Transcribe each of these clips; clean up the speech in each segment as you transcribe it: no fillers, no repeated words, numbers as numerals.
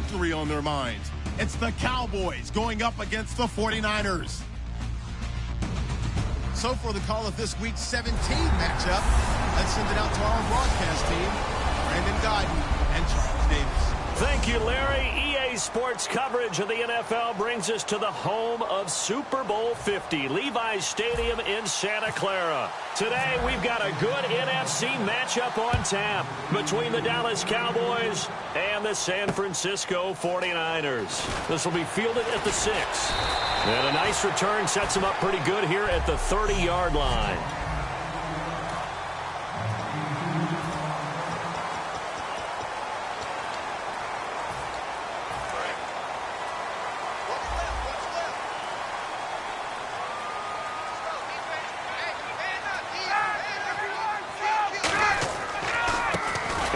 victory on their minds. It's the Cowboys going up against the 49ers. So for the call of this week's 17 matchup, let's send it out to our broadcast team, Brandon Godden and Charles Davis. Thank you, Larry. EA Sports coverage of the NFL brings us to the home of Super Bowl 50, Levi's Stadium in Santa Clara. Today, we've got a good NFC matchup on tap between the Dallas Cowboys and the San Francisco 49ers. This will be fielded at the 6. And a nice return sets them up pretty good here at the 30-yard line.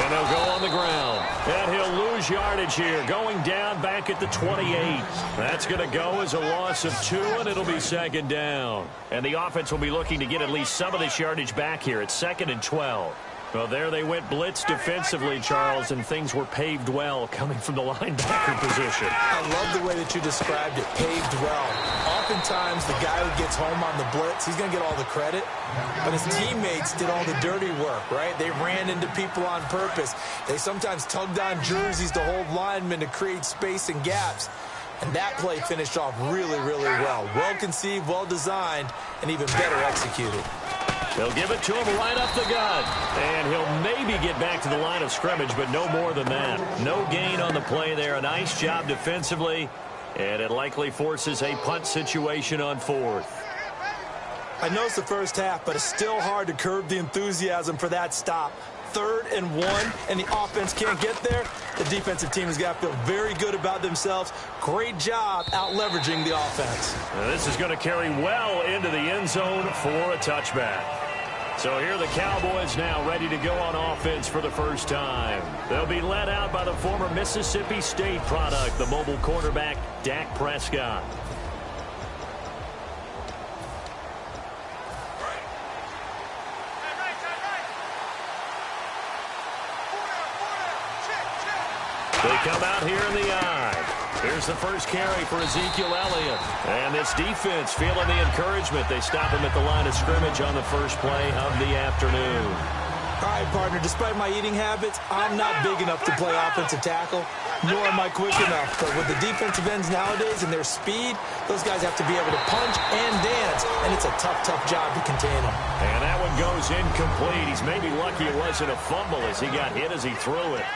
And they'll go on the ground. And he'll lose yardage here, going down back at the 28. That's going to go as a loss of 2, and it'll be second down. And the offense will be looking to get at least some of this yardage back here at 2nd and 12. Well, there they went blitz defensively, Charles, and things were paved well coming from the linebacker position. I love the way that you described it, paved well. Oftentimes, the guy who gets home on the blitz, he's going to get all the credit, but his teammates did all the dirty work, right? They ran into people on purpose. They sometimes tugged on jerseys to hold linemen to create space and gaps. And that play finished off really, really well. Well-conceived, well-designed, and even better executed. They'll give it to him right up the gut. And he'll maybe get back to the line of scrimmage, but no more than that. No gain on the play there. A nice job defensively. And it likely forces a punt situation on 4th. I know it's the first half, but it's still hard to curb the enthusiasm for that stop. 3rd and 1, and the offense can't get there. The defensive team has got to feel very good about themselves. Great job out-leveraging the offense. Now this is going to carry well into the end zone for a touchback. So here are the Cowboys now ready to go on offense for the first time. They'll be led out by the former Mississippi State product, the mobile quarterback, Dak Prescott. They come out here in the eye. Here's the first carry for Ezekiel Elliott. And this defense feeling the encouragement. They stop him at the line of scrimmage on the first play of the afternoon. All right, partner, despite my eating habits, I'm not big enough to play offensive tackle, nor am I quick enough. But with the defensive ends nowadays and their speed, those guys have to be able to punch and dance, and it's a tough, tough job to contain them. And that one goes incomplete. He's maybe lucky it wasn't a fumble as he got hit as he threw it.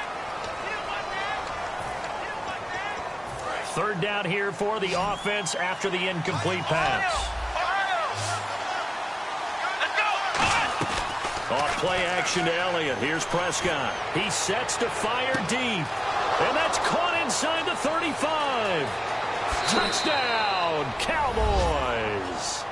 3rd down here for the offense after the incomplete pass. Off play action to Elliott. Here's Prescott. He sets to fire deep. And that's caught inside the 35. Touchdown, Cowboys.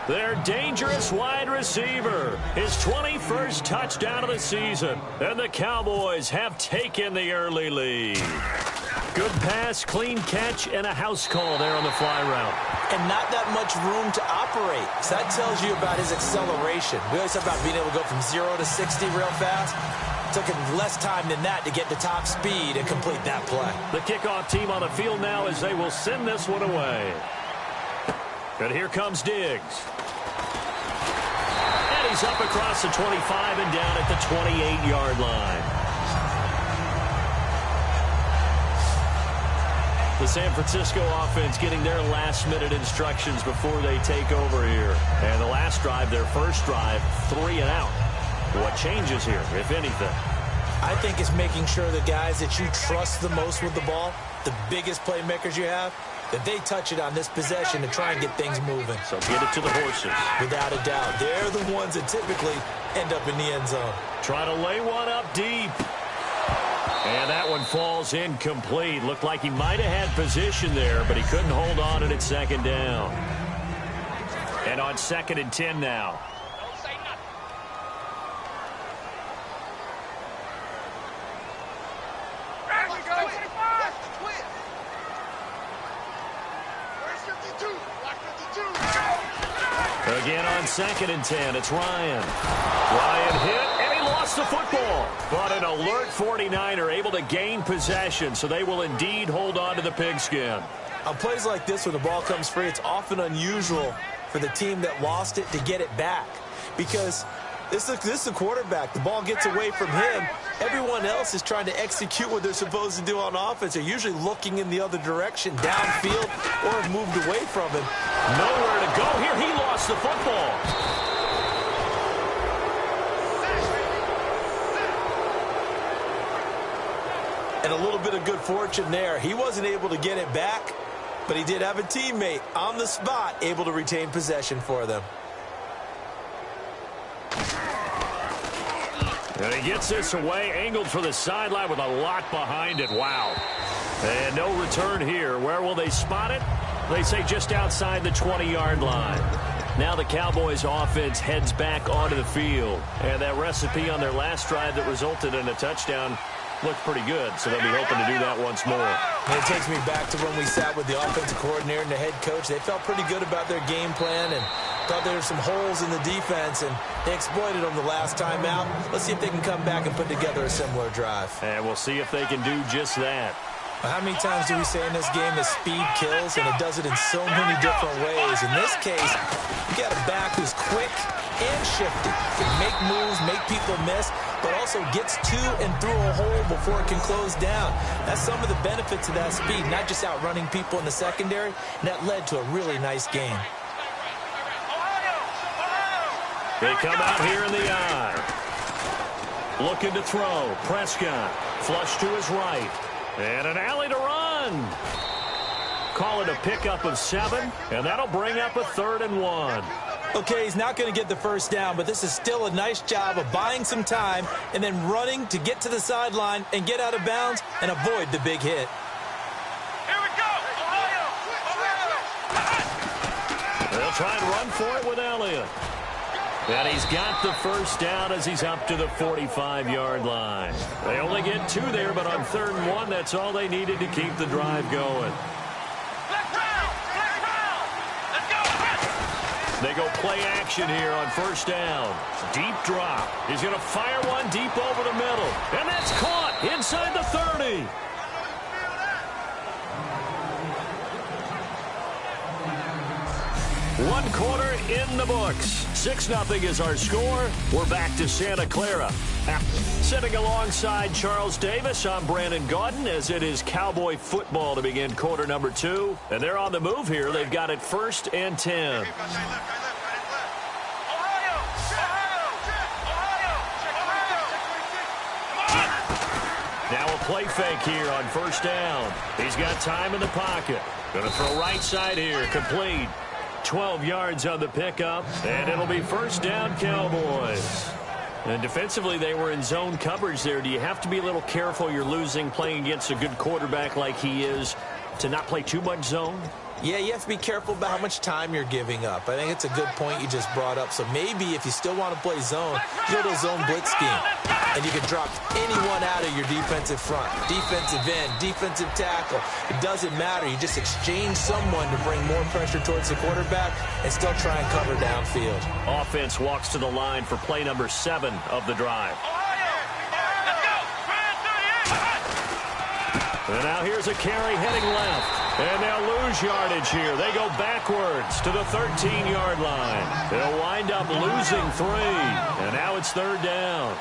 Their dangerous wide receiver. His 21st touchdown of the season. And the Cowboys have taken the early lead. Good pass, clean catch, and a house call there on the fly route. And not that much room to operate. So that tells you about his acceleration. We always talk about being able to go from 0 to 60 real fast. It took him less time than that to get to top speed and complete that play. The kickoff team on the field now as they will send this one away. And here comes Diggs. And he's up across the 25 and down at the 28-yard line. The San Francisco offense getting their last-minute instructions before they take over here. And the last drive, their first drive, 3 and out. What changes here, if anything? I think it's making sure the guys that you trust the most with the ball, the biggest playmakers you have, that they touch it on this possession to try and get things moving. So get it to the horses. Without a doubt. They're the ones that typically end up in the end zone. Try to lay one up deep. And that one falls incomplete. Looked like he might have had position there, but he couldn't hold on it at 2nd down. And on 2nd and 10 now. Again on 2nd and 10, it's Ryan. Ryan hit, and he lost lost the football. But an alert 49er able to gain possession, so they will indeed hold on to the pigskin. On plays like this where the ball comes free, it's often unusual for the team that lost it to get it back. Because this is a quarterback. The ball gets away from him. Everyone else is trying to execute what they're supposed to do on offense. They're usually looking in the other direction, downfield, or have moved away from him. Nowhere to go here. He lost the football. And a little bit of good fortune there. He wasn't able to get it back, but he did have a teammate on the spot able to retain possession for them. And he gets this away, angled for the sideline with a lot behind it. Wow. And no return here. Where will they spot it? They say just outside the 20-yard line. Now the Cowboys offense heads back onto the field. And that recipe on their last drive that resulted in a touchdown looked pretty good, so they'll be hoping to do that once more. And it takes me back to when we sat with the offensive coordinator and the head coach. They felt pretty good about their game plan and thought there were some holes in the defense, and they exploited them the last time out. Let's see if they can come back and put together a similar drive. And we'll see if they can do just that. How many times do we say in this game that speed kills, and it does it in so many different ways? In this case, you got a back who's quick and shifty. Can make moves, make people miss, but also gets to and through a hole before it can close down. That's some of the benefits of that speed, not just outrunning people in the secondary, and that led to a really nice game. They come out here in the eye. Looking to throw. Prescott. Flush to his right. And an alley to run. Call it a pickup of 7, and that'll bring up a 3rd and 1. Okay, he's not going to get the first down, but this is still a nice job of buying some time and then running to get to the sideline and get out of bounds and avoid the big hit. Here we go! They'll try and run for it with Elliott. And he's got the first down as he's up to the 45-yard line. They only get 2 there, but on 3rd and 1, that's all they needed to keep the drive going. They go play action here on 1st down. Deep drop. He's going to fire one deep over the middle. And that's caught inside the 30. One quarter in the books. 6-0 is our score. We're back to Santa Clara. Sitting alongside Charles Davis, I'm Brandon Gaudin, as it is Cowboy football to begin quarter number 2. And they're on the move here. They've got it 1st and 10. Now a play fake here on 1st down. He's got time in the pocket. Going to throw right side here. Complete. 12 yards on the pickup, and it'll be 1st down Cowboys. And defensively, they were in zone coverage there. Do you have to be a little careful you're losing playing against a good quarterback like he is to not play too much zone? Yeah, you have to be careful about how much time you're giving up. I think it's a good point you just brought up. So maybe if you still want to play zone, you go to a zone blitz scheme. And you can drop anyone out of your defensive front. Defensive end, defensive tackle. It doesn't matter. You just exchange someone to bring more pressure towards the quarterback and still try and cover downfield. Offense walks to the line for play number 7 of the drive. And now here's a carry heading left. And they'll lose yardage here. They go backwards to the 13-yard line. They'll wind up losing 3. And now it's 3rd down.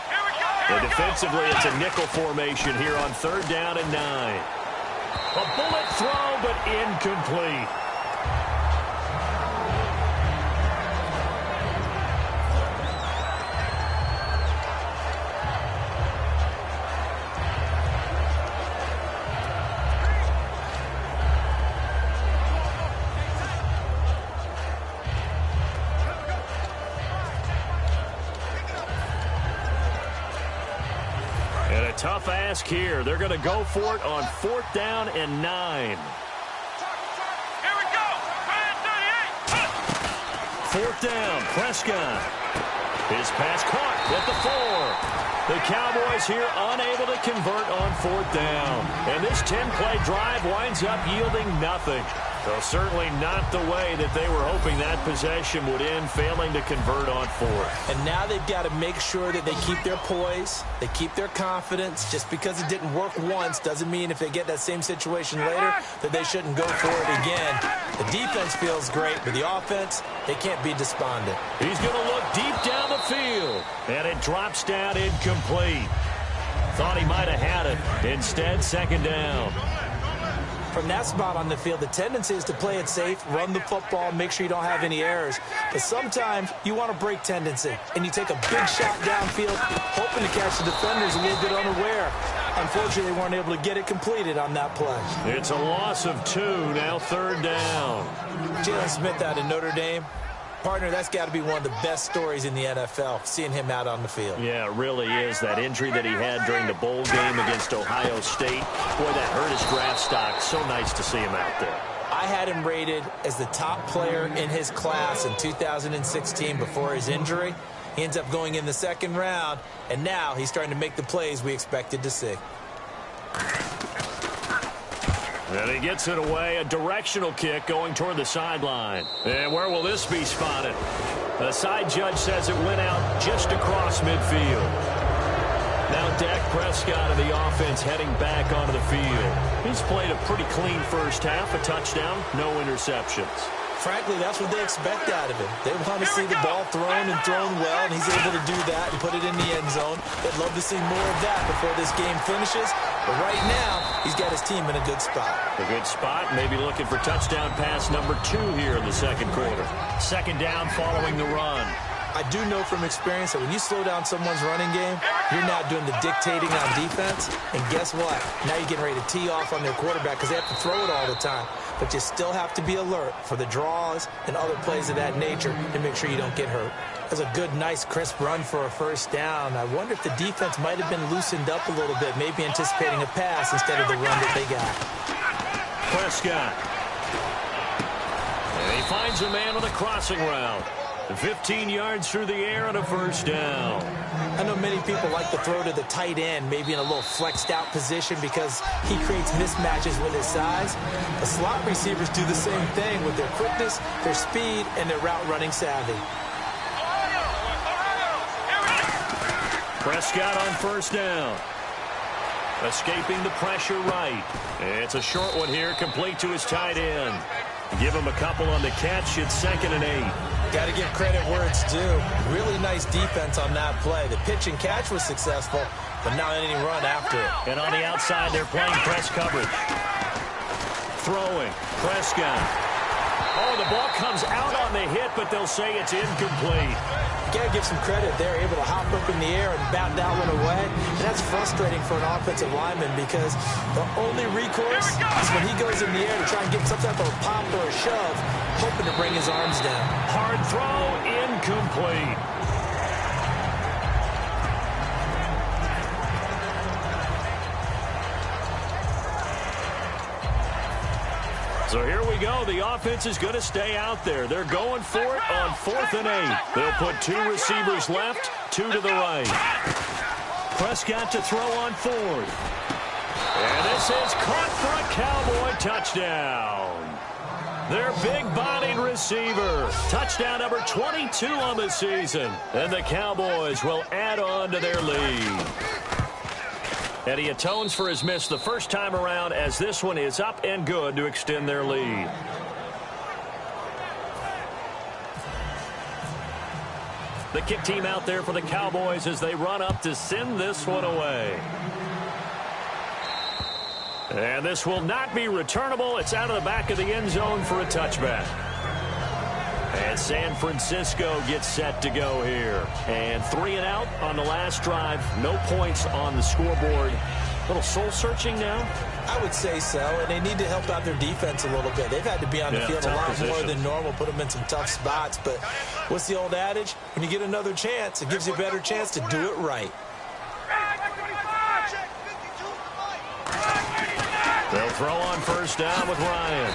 And defensively, it's a nickel formation here on 3rd down and 9. A bullet throw, but incomplete. Tough ask here. They're going to go for it on 4th down and 9. Here we go. 4th down, Prescott. His pass caught at the 4. The Cowboys here unable to convert on 4th down. And this 10-play drive winds up yielding nothing. So certainly not the way that they were hoping that possession would end, failing to convert on fourth. And now they've got to make sure that they keep their poise, they keep their confidence. Just because it didn't work once doesn't mean if they get that same situation later that they shouldn't go for it again. The defense feels great, but the offense, they can't be despondent. He's going to look deep down the field, and it drops down incomplete. Thought he might have had it. Instead, second down. From that spot on the field, the tendency is to play it safe, run the football, make sure you don't have any errors. But sometimes you want to break tendency, and you take a big shot downfield, hoping to catch the defenders a little bit unaware. Unfortunately, they weren't able to get it completed on that play. It's a loss of 2, now third down. Jalen Smith out of Notre Dame. Partner, that's got to be one of the best stories in the NFL, seeing him out on the field. Yeah, it really is. That injury that he had during the bowl game against Ohio State, boy, that hurt his draft stock. So nice to see him out there. I had him rated as the top player in his class in 2016 before his injury. He ends up going in the second round, and now he's starting to make the plays we expected to see. And he gets it away, a directional kick going toward the sideline. And where will this be spotted? The side judge says it went out just across midfield. Now Dak Prescott of the offense heading back onto the field. He's played a pretty clean first half, a touchdown, no interceptions. Frankly, that's what they expect out of him. They want to see the ball thrown and thrown well, and he's able to do that and put it in the end zone. They'd love to see more of that before this game finishes. But right now, he's got his team in a good spot. A good spot, maybe looking for touchdown pass number 2 here in the second quarter. Second down following the run. I do know from experience that when you slow down someone's running game, you're now doing the dictating on defense. And guess what? Now you're getting ready to tee off on their quarterback because they have to throw it all the time. But you still have to be alert for the draws and other plays of that nature and make sure you don't get hurt. That's a good, nice, crisp run for a first down. I wonder if the defense might have been loosened up a little bit, maybe anticipating a pass instead of the run that they got. Prescott. And he finds a man on a crossing route. 15 yards through the air and a first down. I know many people like to throw to the tight end, maybe in a little flexed out position because he creates mismatches with his size. The slot receivers do the same thing with their quickness, their speed, and their route running savvy. Prescott on first down. Escaping the pressure right. It's a short one here, complete to his tight end. Give him a couple on the catch. It's 2nd and 8. Got to give credit where it's due. Really nice defense on that play. The pitch and catch was successful, but not any run after it. And on the outside, they're playing press coverage. Throwing. Prescott. Oh, the ball comes out on the hit, but they'll say it's incomplete. You got to give some credit. They're able to hop up in the air and bat that one away. And that's frustrating for an offensive lineman because the only recourse is when he goes in the air to try and get some type of a pop or a shove, hoping to bring his arms down. Hard throw, incomplete. So here we go. The offense is going to stay out there. They're going for it on 4th and 8. They'll put 2 receivers left, 2 to the right. Prescott to throw on 4th. And this is caught for a Cowboy touchdown. Their big-bodied receiver. Touchdown number 22 on the season. And the Cowboys will add on to their lead. And he atones for his miss the first time around as this one is up and good to extend their lead. The kick team out there for the Cowboys as they run up to send this one away. And this will not be returnable. It's out of the back of the end zone for a touchback. And San Francisco gets set to go here. And 3 and out on the last drive. No points on the scoreboard. A little soul-searching now? I would say so, and they need to help out their defense a little bit. They've had to be on the field a lot more than normal, put them in some tough spots. But what's the old adage? When you get another chance, it gives you a better chance to do it right. They'll throw on first down with Ryan.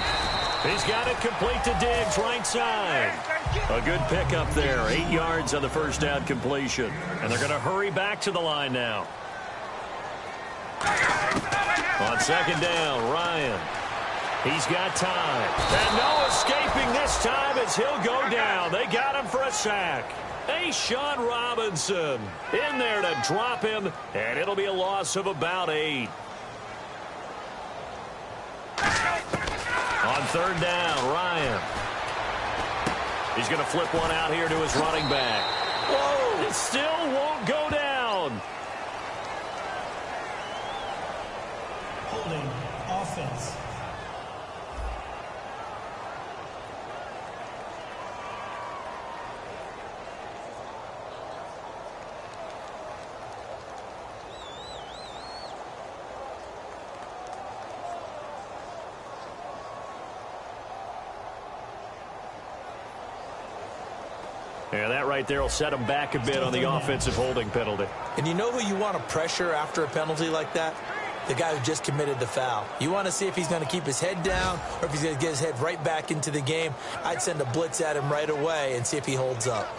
He's got it complete to Diggs, right side. A good pickup there. 8 yards on the first down completion. And they're going to hurry back to the line now. On second down, Ryan. He's got time. And no escaping this time as he'll go down. They got him for a sack. Sean Robinson in there to drop him, and it'll be a loss of about 8. On third down, Ryan. He's going to flip one out here to his running back. Whoa! It still won't go down. Holding offense. Yeah, that right there will set him back a bit on the offensive holding penalty. And you know who you want to pressure after a penalty like that? The guy who just committed the foul. You want to see if he's going to keep his head down or if he's going to get his head right back into the game. I'd send a blitz at him right away and see if he holds up.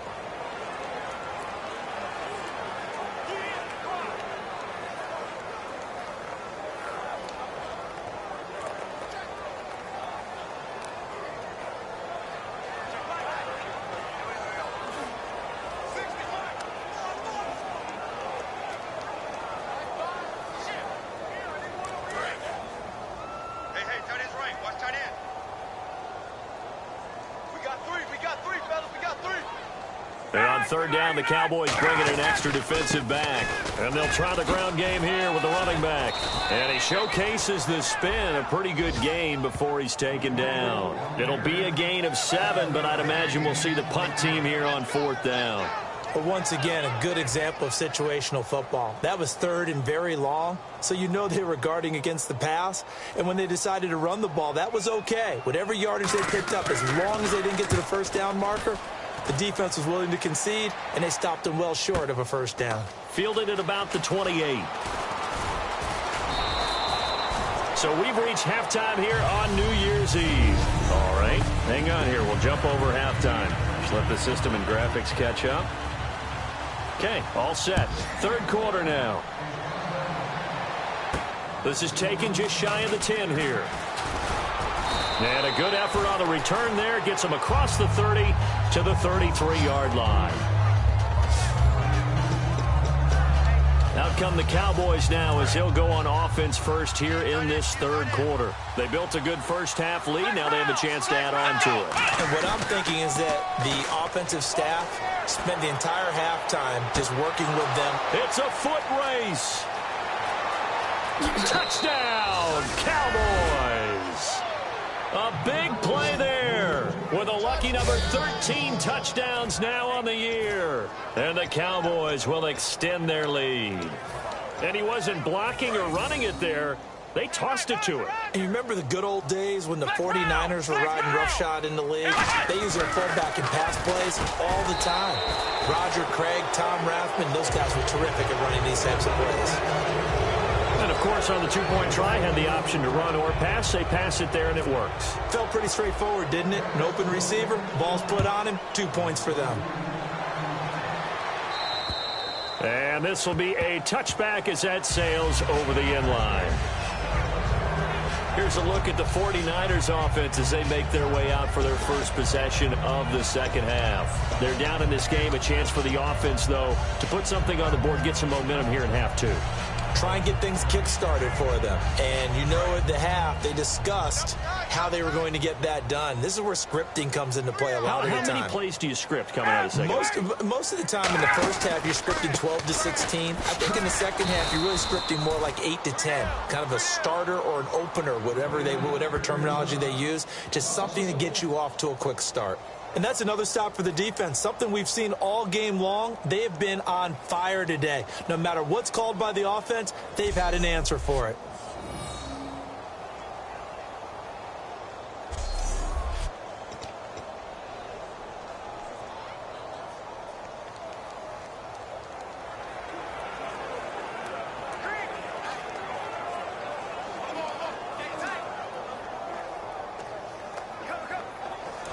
Third down, the Cowboys bringing an extra defensive back. And they'll try the ground game here with the running back. And he showcases the spin, a pretty good gain before he's taken down. It'll be a gain of 7, but I'd imagine we'll see the punt team here on fourth down. But once again, a good example of situational football. That was third and very long, so you know they were guarding against the pass. And when they decided to run the ball, that was okay. Whatever yardage they picked up, as long as they didn't get to the first down marker, the defense was willing to concede, and they stopped them well short of a first down. Fielded at about the 28. So we've reached halftime here on New Year's Eve. All right, hang on here. We'll jump over halftime. Just let the system and graphics catch up. Okay, all set. Third quarter now. This is taken just shy of the 10 here. And a good effort on the return there. Gets him across the 30 to the 33-yard line. Out come the Cowboys now as he'll go on offense first here in this third quarter. They built a good first-half lead. Now they have a chance to add on to it. And what I'm thinking is that the offensive staff spent the entire halftime just working with them. It's a foot race. Touchdown, Cowboys. A big play there with a lucky number 13 touchdowns now on the year. And the Cowboys will extend their lead. And he wasn't blocking or running it there. They tossed it to him. And you remember the good old days when the 49ers were riding roughshod in the league? They used their fullback in pass plays all the time. Roger Craig, Tom Rathman, those guys were terrific at running these types of plays. And, of course, on the two-point try, had the option to run or pass. They pass it there, and it works. Felt pretty straightforward, didn't it? An open receiver, ball's put on him, 2 points for them. And this will be a touchback as that sails over the end line. Here's a look at the 49ers offense as they make their way out for their first possession of the second half. They're down in this game. A chance for the offense, though, to put something on the board, get some momentum here in half two. Try and get things kick-started for them. And you know at the half, they discussed how they were going to get that done. This is where scripting comes into play a lot of the time. How many plays do you script coming out of the second half? Most of the time in the first half, you're scripting 12 to 16. I think in the second half, you're really scripting more like 8 to 10. Kind of a starter or an opener, whatever terminology they use. Just something to get you off to a quick start. And that's another stop for the defense, something we've seen all game long. They have been on fire today. No matter what's called by the offense, they've had an answer for it.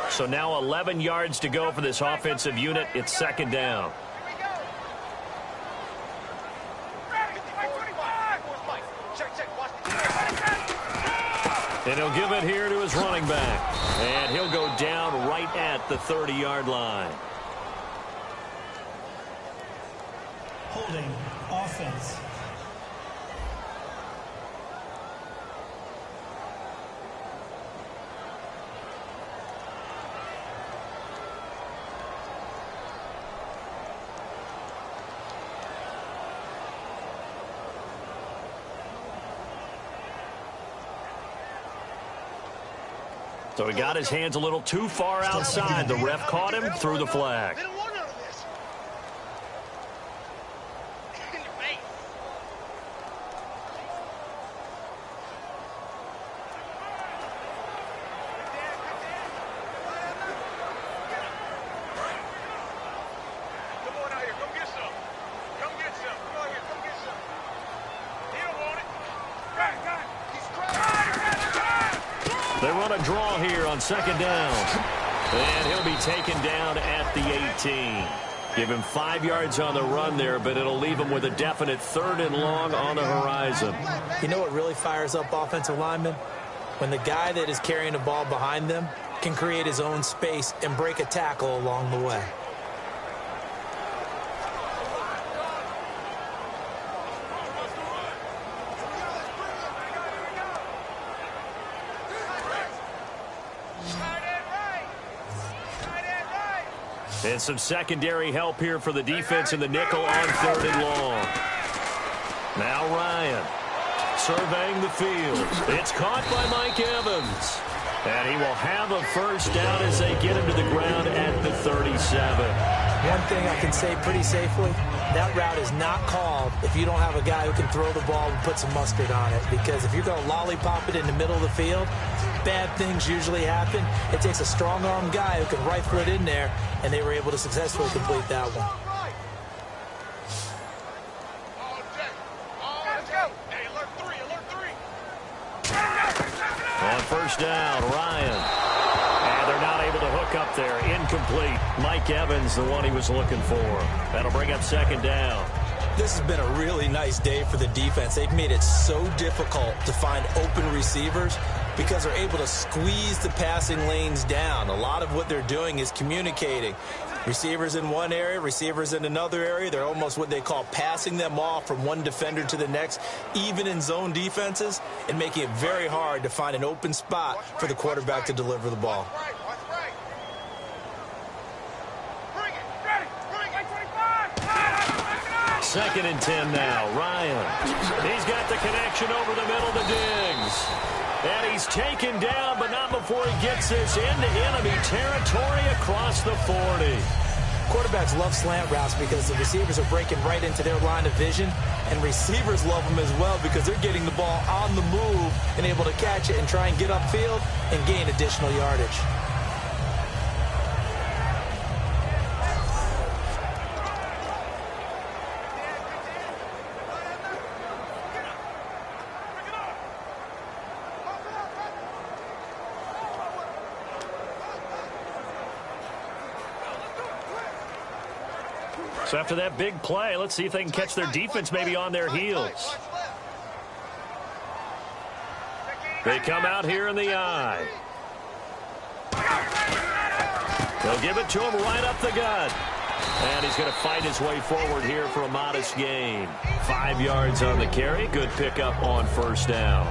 So now 11 yards to go for this offensive unit. It's second down. And he'll give it here to his running back. And he'll go down right at the 30-yard line. Holding offense. So he got his hands a little too far outside. The ref caught him, threw the flag. They run a draw here on second down. And he'll be taken down at the 18. Give him 5 yards on the run there, but it'll leave him with a definite 3rd and long on the horizon. You know what really fires up offensive linemen? When the guy that is carrying the ball behind them can create his own space and break a tackle along the way. And some secondary help here for the defense in the nickel on 3rd and long. Now Ryan surveying the field. It's caught by Mike Evans. And he will have a first down as they get him to the ground at the 37. One thing I can say pretty safely, that route is not called if you don't have a guy who can throw the ball and put some mustard on it. Because if you're going to lollipop it in the middle of the field, bad things usually happen. It takes a strong-arm guy who can rifle it in there, and they were able to successfully complete that one. On first down, Ryan. And they're not able to hook up there. Incomplete. Mike Evans, the one he was looking for. That'll bring up second down. This has been a really nice day for the defense. They've made it so difficult to find open receivers because they're able to squeeze the passing lanes down. A lot of what they're doing is communicating. Receivers in one area, receivers in another area. They're almost what they call passing them off from one defender to the next, even in zone defenses, and making it very hard to find an open spot for the quarterback to deliver the ball. Second and 10 now. Ryan. He's got the connection over the middle to Diggs. And he's taken down, but not before he gets this into enemy territory across the 40. Quarterbacks love slant routes because the receivers are breaking right into their line of vision, and receivers love them as well because they're getting the ball on the move and able to catch it and try and get upfield and gain additional yardage. So after that big play, let's see if they can catch their defense maybe on their heels. They come out here in the eye. They'll give it to him right up the gut. And he's going to fight his way forward here for a modest gain. 5 yards on the carry. Good pickup on first down.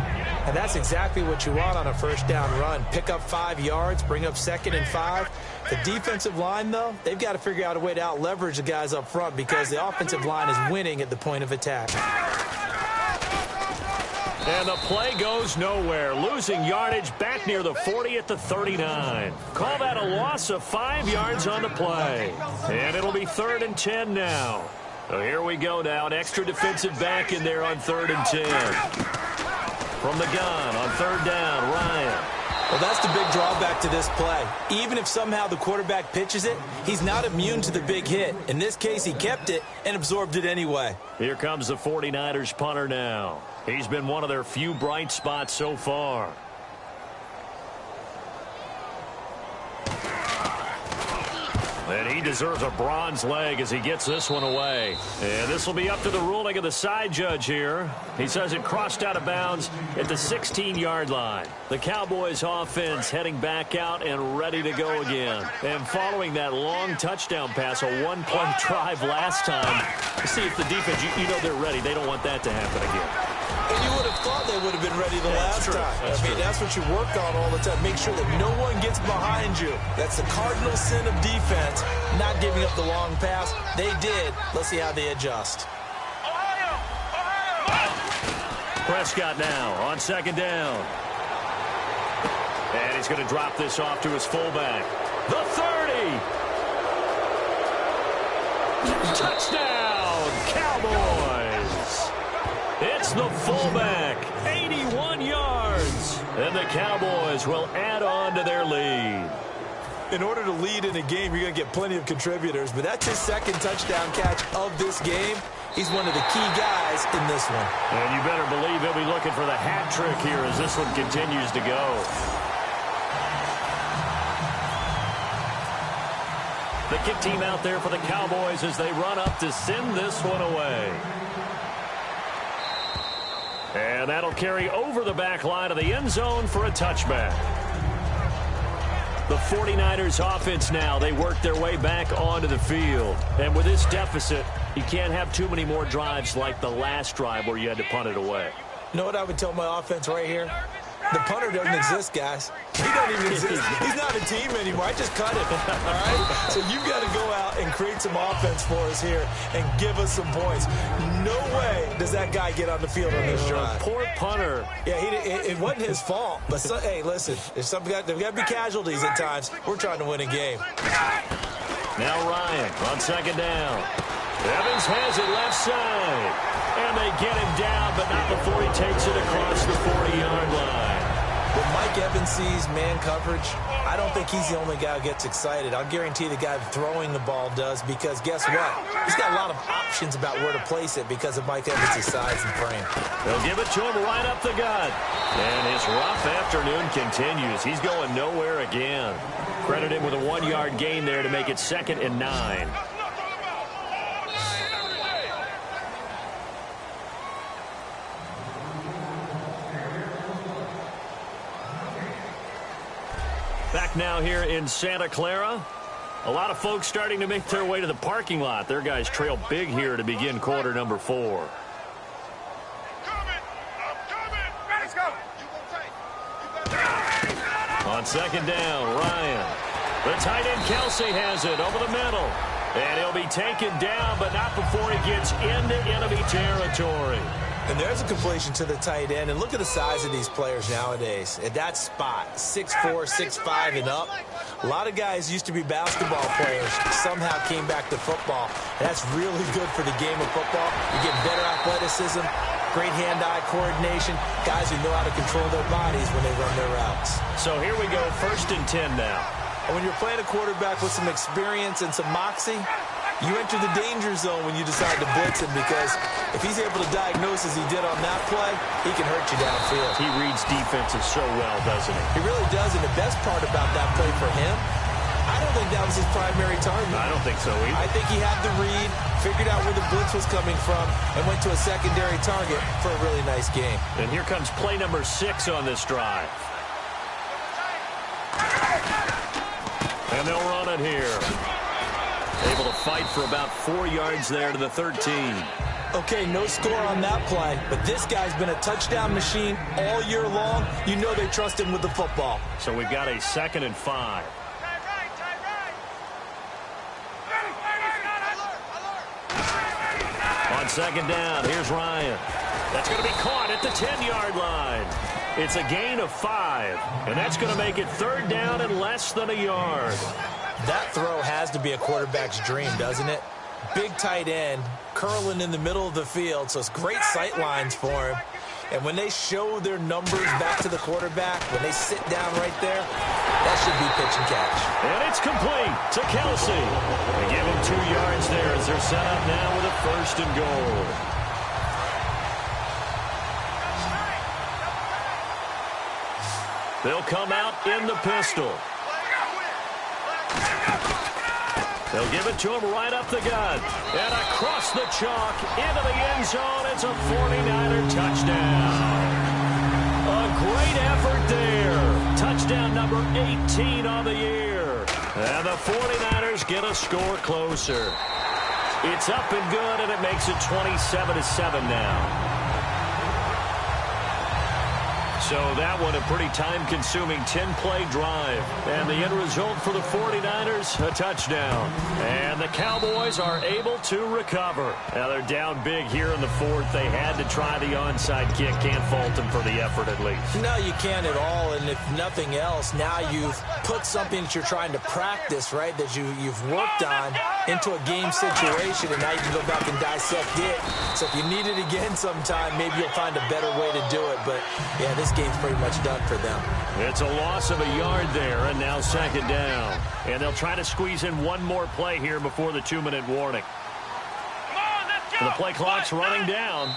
And that's exactly what you want on a first down run. Pick up 5 yards, bring up 2nd and 5. The defensive line, though, they've got to figure out a way to out-leverage the guys up front because the offensive line is winning at the point of attack. And the play goes nowhere. Losing yardage back near the 40 at the 39. Call that a loss of 5 yards on the play. And it'll be 3rd and 10 now. So here we go now. An extra defensive back in there on 3rd and 10. From the gun on 3rd down, Ryan. Well, that's the big drawback to this play. Even if somehow the quarterback pitches it, he's not immune to the big hit. In this case, he kept it and absorbed it anyway. Here comes the 49ers punter now. He's been one of their few bright spots so far. And he deserves a bronze leg as he gets this one away. And this will be up to the ruling of the side judge here. He says it crossed out of bounds at the 16-yard line. The Cowboys offense heading back out and ready to go again. And following that long touchdown pass, a one-play drive last time, see if the defense, you know they're ready. They don't want that to happen again. And you would have thought they would have been ready the last time. That's what you work on all the time. Make sure that no one gets behind you. That's the cardinal sin of defense, not giving up the long pass. They did. Let's see how they adjust. Prescott now on second down. And he's going to drop this off to his fullback. The 30. Touchdown, Cowboys. It's the fullback, 81 yards. And the Cowboys will add on to their lead. In order to lead in a game, you're going to get plenty of contributors, but that's his second touchdown catch of this game. He's one of the key guys in this one. And you better believe he'll be looking for the hat trick here as this one continues to go. The kick team out there for the Cowboys as they run up to send this one away. And that'll carry over the back line of the end zone for a touchback. The 49ers offense now, they work their way back onto the field. And with this deficit, you can't have too many more drives like the last drive where you had to punt it away. You know what I would tell my offense right here? The punter doesn't exist, guys. He doesn't even exist. He's not a team anymore. I just cut him, all right? So you've got to go out and create some offense for us here and give us some points. No way does that guy get on the field on this drive. Poor punter. Yeah, it wasn't his fault. But, hey, listen, there's got to be casualties at times. We're trying to win a game. Now Ryan on second down. Evans has it left side. And they get him down, but not before he takes it across the 40-yard line. When Mike Evans sees man coverage, I don't think he's the only guy who gets excited. I'll guarantee the guy throwing the ball does, because guess what? He's got a lot of options about where to place it because of Mike Evans' size and frame. They'll give it to him right up the gut. And his rough afternoon continues. He's going nowhere again. Credit him with a 1-yard gain there to make it 2nd and 9. Back now here in Santa Clara. A lot of folks starting to make their way to the parking lot. Their guys trail big here to begin quarter number 4. Let's go. On second down, Ryan. The tight end Kelsey has it over the middle. And he'll be taken down, but not before he gets into enemy territory. And there's a completion to the tight end. And look at the size of these players nowadays. At that spot, 6'4", 6'5", and up. A lot of guys used to be basketball players, somehow came back to football. And that's really good for the game of football. You get better athleticism, great hand-eye coordination, guys who know how to control their bodies when they run their routes. So here we go, 1st and 10 now. And when you're playing a quarterback with some experience and some moxie, you enter the danger zone when you decide to blitz him, because if he's able to diagnose as he did on that play, he can hurt you downfield. He reads defenses so well, doesn't he? He really does, and the best part about that play for him, I don't think that was his primary target. I don't think so either. I think he had the read, figured out where the blitz was coming from, and went to a secondary target for a really nice game. And here comes play number 6 on this drive. And they'll run it here. Able to fight for about 4 yards there to the 13. Okay, no score on that play, but this guy's been a touchdown machine all year long. You know they trust him with the football. So we've got a 2nd and 5. On second down, here's Ryan. That's going to be caught at the 10-yard line. It's a gain of 5, and that's going to make it 3rd down and less than a yard. That throw has to be a quarterback's dream, doesn't it? Big tight end, curling in the middle of the field, so it's great sight lines for him. And when they show their numbers back to the quarterback, when they sit down right there, that should be pitch and catch. And it's complete to Kelsey. They give him 2 yards there as they're set up now with a 1st and goal. They'll come out in the pistol. They'll give it to him right up the gut. And across the chalk into the end zone. It's a 49er touchdown. A great effort there. Touchdown number 18 on the year. And the 49ers get a score closer. It's up and good, and it makes it 27-7 now. So that one a pretty time-consuming 10-play drive. And the end result for the 49ers, a touchdown. And the Cowboys are able to recover. Now they're down big here in the fourth. They had to try the onside kick. Can't fault them for the effort at least. No, you can't at all. And if nothing else, now you've put something that you're trying to practice, right, that you've worked on into a game situation. And now you can go back and dissect it. So if you need it again sometime, maybe you'll find a better way to do it. But, yeah, this game's pretty much done for them. It's a loss of a yard there, and now second down. And they'll try to squeeze in one more play here before the 2-minute warning. And the play clock's running down.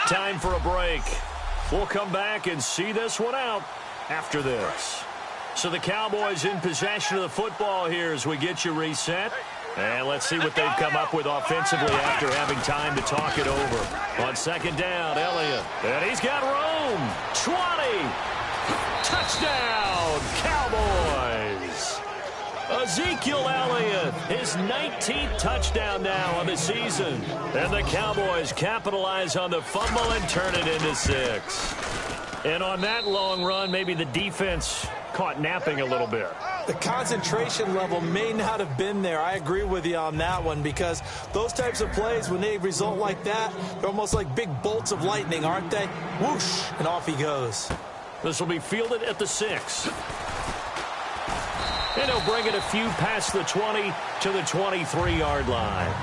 Time for a break. We'll come back and see this one out after this. So the Cowboys in possession of the football here as we get you reset. And let's see what they've come up with offensively after having time to talk it over. On second down, Elliott. And he's got room. 20. Touchdown, Cowboys. Ezekiel Elliott, his 19th touchdown now on the season. And the Cowboys capitalize on the fumble and turn it into 6. And on that long run, maybe the defense caught napping a little bit. The concentration level may not have been there. I agree with you on that one, because those types of plays, when they result like that, they're almost like big bolts of lightning, aren't they? Whoosh, and off he goes. This will be fielded at the 6. And he'll bring it a few past the 20 to the 23-yard line.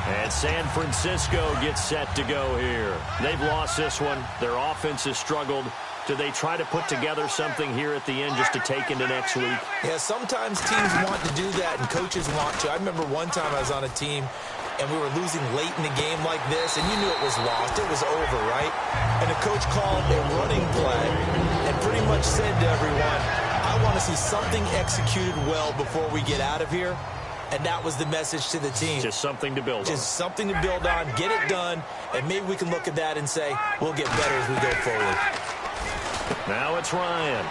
And San Francisco gets set to go here. They've lost this one. Their offense has struggled. Do they try to put together something here at the end just to take into next week? Yeah, sometimes teams want to do that and coaches want to. I remember one time I was on a team and we were losing late in the game like this, and you knew it was lost. It was over, right? And the coach called a running play and pretty much said to everyone, I want to see something executed well before we get out of here. And that was the message to the team. Just something to build on. Just something to build on, get it done, and maybe we can look at that and say, we'll get better as we go forward. Now it's Ryan.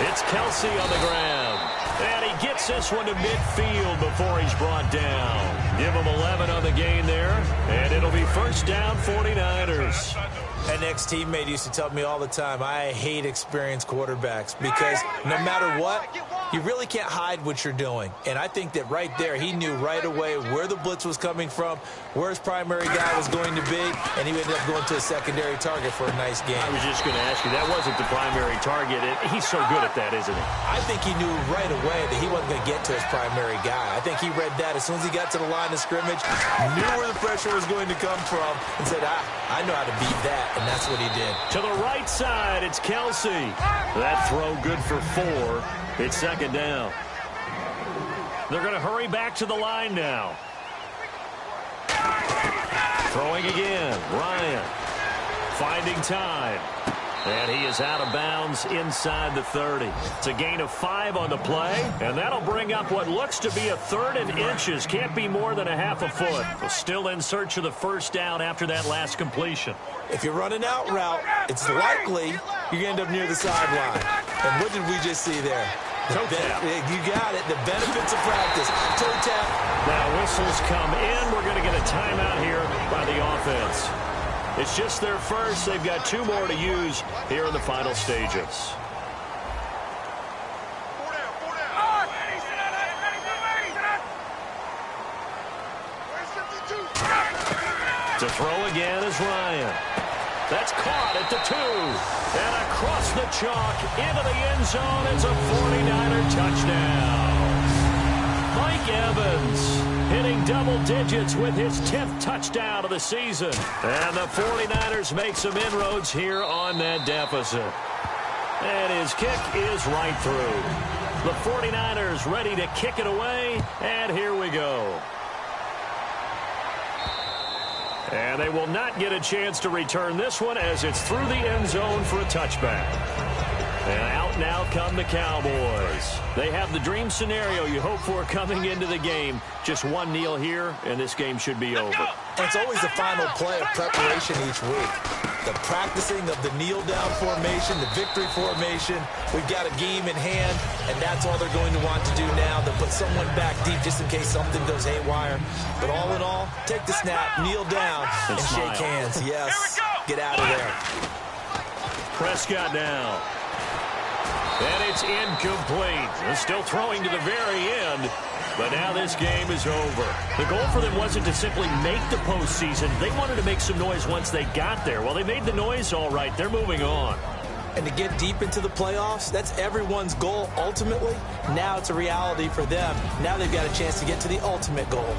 It's Kelsey on the ground. And he gets this one to midfield before he's brought down. Give him 11 on the gain there. And it'll be first down 49ers. An ex-teammate used to tell me all the time, I hate experienced quarterbacks because no matter what, you really can't hide what you're doing. And I think that right there, he knew right away where the blitz was coming from, where his primary guy was going to be, and he ended up going to a secondary target for a nice game. I was just going to ask you, that wasn't the primary target. He's so good at that, isn't he? I think he knew right away that he wasn't going to get to his primary guy. I think he read that as soon as he got to the line of scrimmage, knew where the pressure was going to come from, and said, I know how to beat that. And that's what he did. To the right side, it's Kelsey. That throw good for 4. It's second down. They're going to hurry back to the line now. Throwing again. Ryan finding time. And he is out of bounds inside the 30. It's a gain of 5 on the play, and that'll bring up what looks to be a 3rd and inches. Can't be more than a half a foot. But still in search of the first down after that last completion. If you're running out route, it's likely you end up near the sideline. And what did we just see there? Toe tap. You got it. The benefits of practice. Toe tap. Now whistles come in. We're going to get a timeout here by the offense. It's just their first. They've got 2 more to use here in the final stages. To throw again is Ryan. That's caught at the 2. And across the chalk into the end zone. It's a 49er touchdown. Mike Evans hitting double digits with his 10th touchdown of the season. And the 49ers make some inroads here on that deficit. And his kick is right through. The 49ers ready to kick it away. And here we go. And they will not get a chance to return this one as it's through the end zone for a touchback. And out now come the Cowboys. They have the dream scenario you hope for coming into the game. Just one kneel here, and this game should be over. And it's always the final play of preparation each week. The practicing of the kneel-down formation, the victory formation. We've got a game in hand, and that's all they're going to want to do now. They'll put someone back deep just in case something goes haywire. But all in all, take the snap, kneel down, and shake hands. Yes, get out of there. Prescott now. And it's incomplete. They're still throwing to the very end. But now this game is over. The goal for them wasn't to simply make the postseason. They wanted to make some noise once they got there. Well, they made the noise all right. They're moving on. And to get deep into the playoffs, that's everyone's goal ultimately. Now it's a reality for them. Now they've got a chance to get to the ultimate goal.